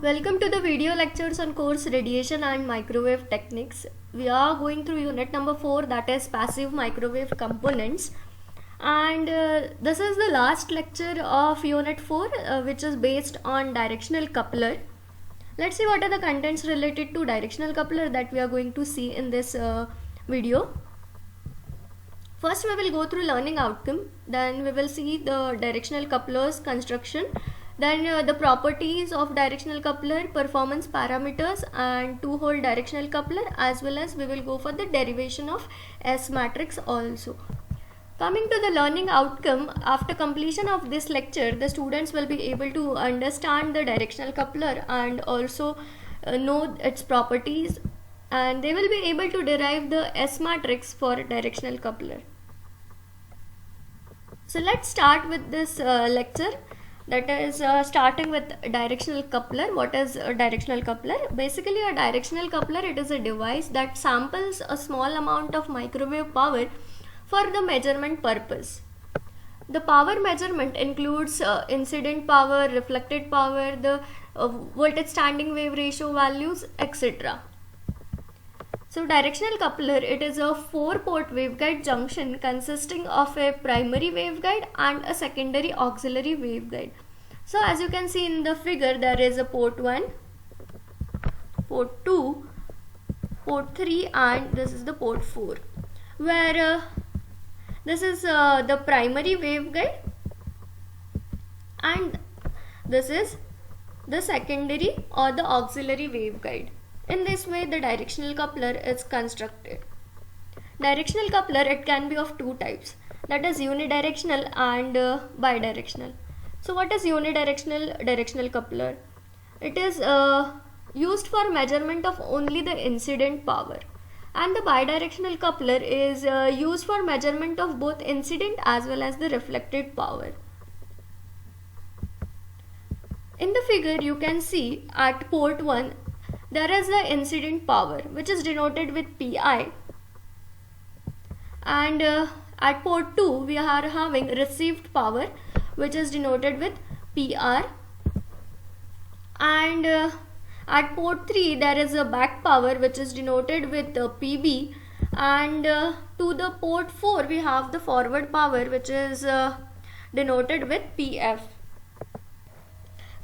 Welcome to the video lectures on course Radiation and Microwave Techniques. We are going through unit number 4, that is passive microwave components, and this is the last lecture of unit 4 which is based on directional coupler. Let's see what are the contents related to directional coupler that we are going to see in this video. First we will go through learning outcome, then we will see the directional couplers construction, then the properties of directional coupler, performance parameters and two-hole directional coupler, as well as we will go for the derivation of S matrix also. Coming to the learning outcome, after completion of this lecture, the students will be able to understand the directional coupler and also know its properties, and they will be able to derive the S matrix for directional coupler. So let's start with this lecture, that is starting with directional coupler. What is a directional coupler? Basically a directional coupler, it is a device that samples a small amount of microwave power for the measurement purpose. The power measurement includes incident power, reflected power, the voltage standing wave ratio values, etc. So directional coupler, it is a 4-port waveguide junction consisting of a primary waveguide and a secondary auxiliary waveguide. So as you can see in the figure, there is a port 1, port 2, port 3 and this is the port 4, where this is the primary waveguide and this is the secondary or the auxiliary waveguide. In this way the directional coupler is constructed. Directional coupler, it can be of two types, that is unidirectional and bidirectional. So what is unidirectional directional coupler? It is used for measurement of only the incident power, and the bidirectional coupler is used for measurement of both incident as well as the reflected power. In the figure you can see at port 1 there is the incident power which is denoted with Pi, and at port 2 we are having received power which is denoted with PR, and at port 3 there is a back power which is denoted with PB, and to the port 4 we have the forward power which is denoted with PF.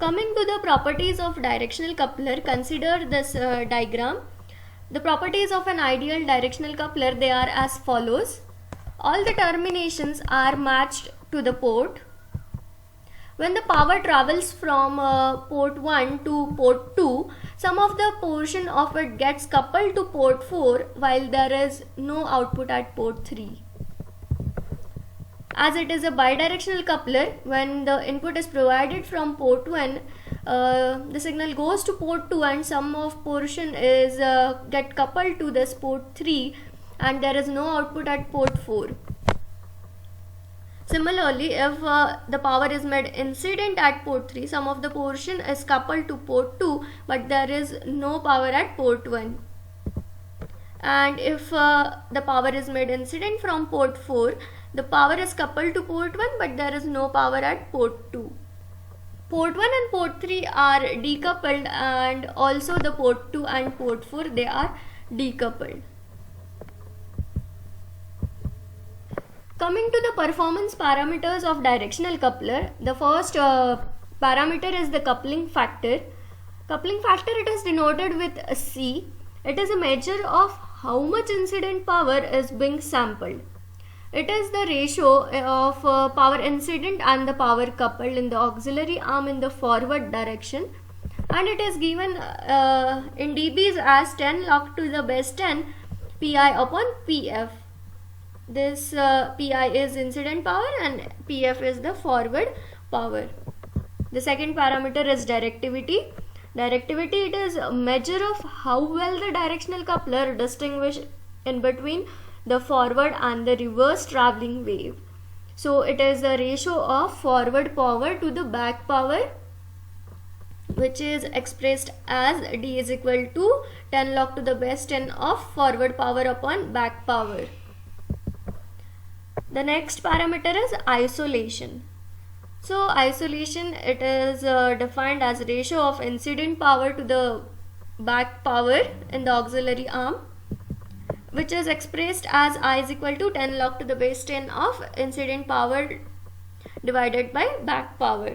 Coming to the properties of directional coupler, consider this diagram. The properties of an ideal directional coupler, they are as follows. All the terminations are matched to the port. When the power travels from port 1 to port 2, some of the portion of it gets coupled to port 4 while there is no output at port 3. As it is a bidirectional coupler, when the input is provided from port 1, the signal goes to port 2 and some of portion is get coupled to this port 3 and there is no output at port 4. Similarly, if the power is made incident at port 3, some of the portion is coupled to port 2 but there is no power at port 1. And if the power is made incident from port 4, the power is coupled to port 1 but there is no power at port 2. Port 1 and port 3 are decoupled, and also the port 2 and port 4, they are decoupled. Coming to the performance parameters of directional coupler, the first parameter is the coupling factor. Coupling factor, it is denoted with C. It is a measure of how much incident power is being sampled. It is the ratio of power incident and the power coupled in the auxiliary arm in the forward direction, and it is given in dBs as 10 log to the base 10 Pi upon Pf. This Pi is incident power and Pf is the forward power. The second parameter is directivity. Directivity, it is a measure of how well the directional coupler distinguish in between the forward and the reverse traveling wave. So it is the ratio of forward power to the back power, which is expressed as D is equal to 10 log to the base 10 of forward power upon back power. The next parameter is isolation. So isolation, it is defined as ratio of incident power to the back power in the auxiliary arm, which is expressed as I is equal to 10 log to the base 10 of incident power divided by back power.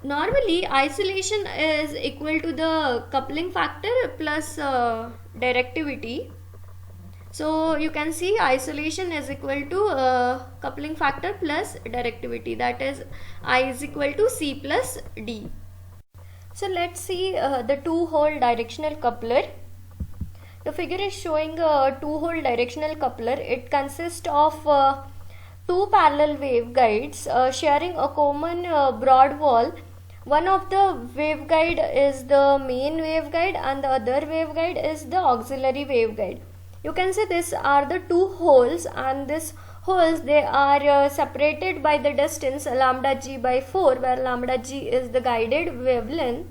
Normally isolation is equal to the coupling factor plus directivity. So you can see isolation is equal to coupling factor plus directivity, that is I is equal to C plus D. So let's see the two-hole directional coupler. The figure is showing a two-hole directional coupler. It consists of two parallel waveguides sharing a common broad wall. One of the waveguide is the main waveguide and the other waveguide is the auxiliary waveguide. You can see these are the two holes, and these holes, they are separated by the distance lambda g by 4, where lambda g is the guided wavelength.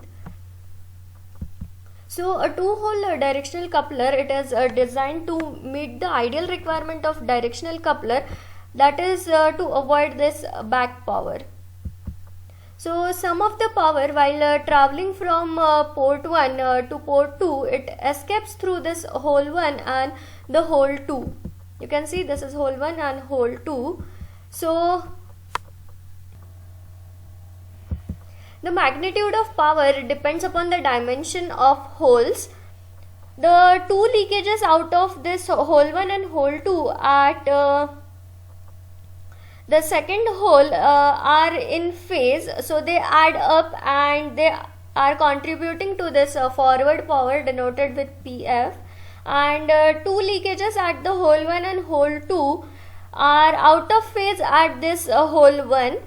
So a two-hole directional coupler, it is designed to meet the ideal requirement of directional coupler, that is to avoid this back power. So some of the power while traveling from port 1 to port 2, it escapes through this hole 1 and the hole 2. You can see this is hole 1 and hole 2. So the magnitude of power depends upon the dimension of holes. The two leakages out of this hole 1 and hole 2 at the second hole are in phase, so they add up and they are contributing to this forward power denoted with PF, and two leakages at the hole 1 and hole 2 are out of phase at this hole 1,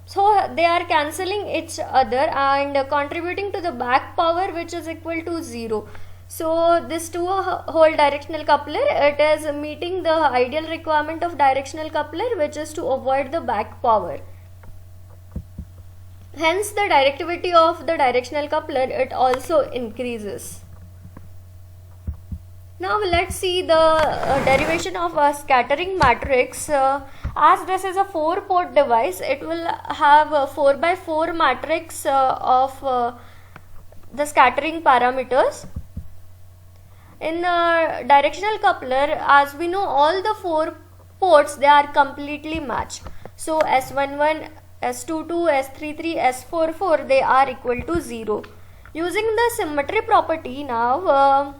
so they are cancelling each other and contributing to the back power, which is equal to 0. So this two-hole directional coupler, it is meeting the ideal requirement of directional coupler, which is to avoid the back power. Hence the directivity of the directional coupler, it also increases. Now let's see the derivation of a scattering matrix. As this is a 4-port device, it will have a 4x4 matrix of the scattering parameters. In the directional coupler, as we know, all the 4 ports, they are completely matched. So S11, S22, S33, S44, they are equal to 0. Using the symmetry property now,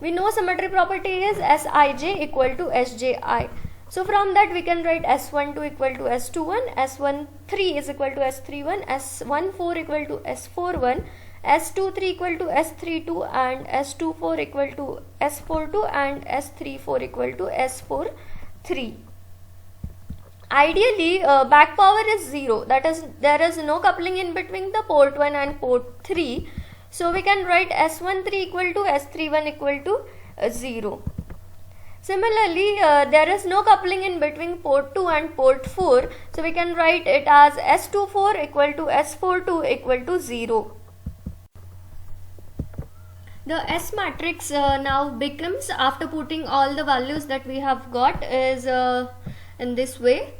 we know symmetry property is Sij equal to Sji. So from that we can write S12 equal to S21, S13 is equal to S31, S14 equal to S41, S23 equal to S32, and S24 equal to S42, and S34 equal to S43. Ideally, back power is 0, that is, there is no coupling in between the port 1 and port 3. So we can write S13 equal to S31 equal to 0. Similarly, there is no coupling in between port 2 and port 4. So we can write it as S24 equal to S42 equal to 0. The S matrix now becomes, after putting all the values that we have got, is in this way.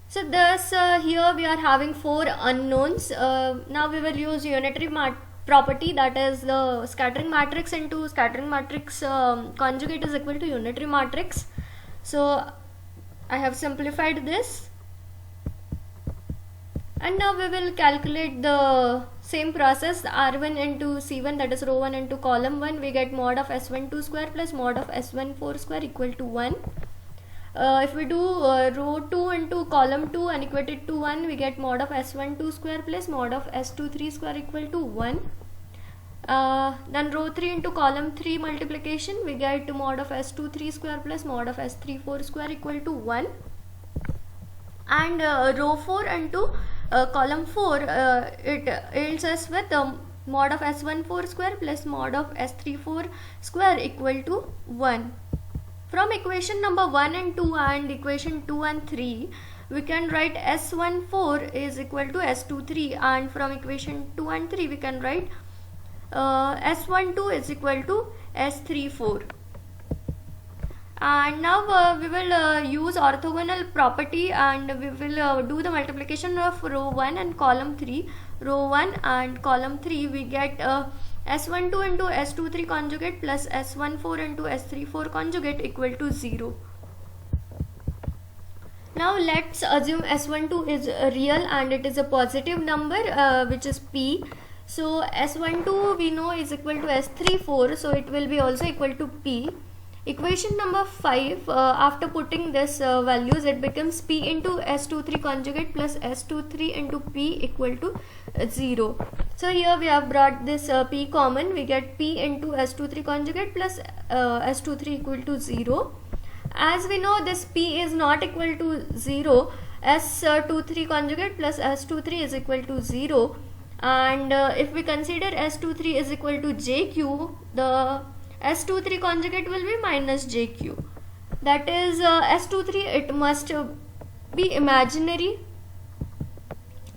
So thus here we are having 4 unknowns. Now we will use unitary property, that is the scattering matrix into scattering matrix conjugate is equal to unitary matrix. So I have simplified this, and now we will calculate the same process, R1 into C1, that is row 1 into column 1. We get mod of S12 square plus mod of S14 square equal to 1. If we do row 2 into column 2 and equate it to 1, we get mod of S12 square plus mod of S23 square equal to 1. Then row 3 into column 3 multiplication, we get mod of S23 square plus mod of S34 square equal to 1. And row 4 into column 4, it yields us with mod of S14 square plus mod of S34 square equal to 1. From equation number 1 and 2 and equation 2 and 3, we can write S14 is equal to S23, and from equation 2 and 3 we can write S12 is equal to S34. And now we will use orthogonal property, and we will do the multiplication of row 1 and column 3. Row 1 and column 3, we get S12 into S23 conjugate plus S14 into S34 conjugate equal to 0. Now let's assume S12 is real and it is a positive number which is P. So S12 we know is equal to S34, so it will be also equal to P. Equation number 5, after putting this values, it becomes P into S23 conjugate plus S23 into P equal to 0. So here we have brought this P common, we get P into S23 conjugate plus S23 equal to 0. As we know, this P is not equal to 0, S23 conjugate plus S23 is equal to 0, and if we consider S23 is equal to JQ, the S23 conjugate will be minus JQ. That is S23, it must be imaginary.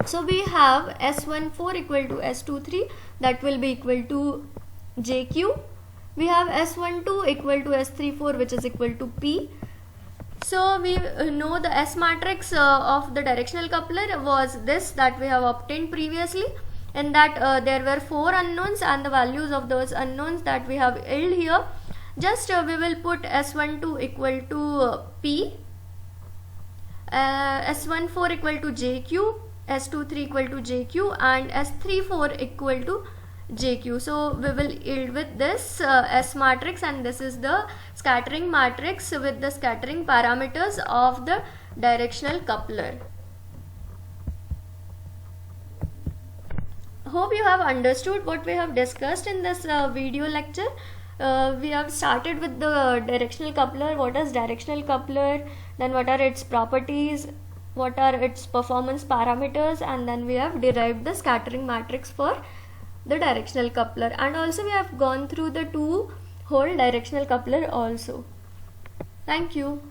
So we have S14 equal to S23, that will be equal to JQ. We have S12 equal to S34, which is equal to P. So we know the S matrix of the directional coupler was this that we have obtained previously, and that there were 4 unknowns and the values of those unknowns that we have held here. Just we will put S12 equal to P, S14 equal to JQ, S23 equal to JQ, and S34 equal to JQ. So we will yield with this S matrix, and this is the scattering matrix with the scattering parameters of the directional coupler. Hope you have understood what we have discussed in this video lecture. We have started with the directional coupler, what is directional coupler, then what are its properties, what are its performance parameters, and then we have derived the scattering matrix for the directional coupler, and also we have gone through the 2-hole directional coupler also. Thank you.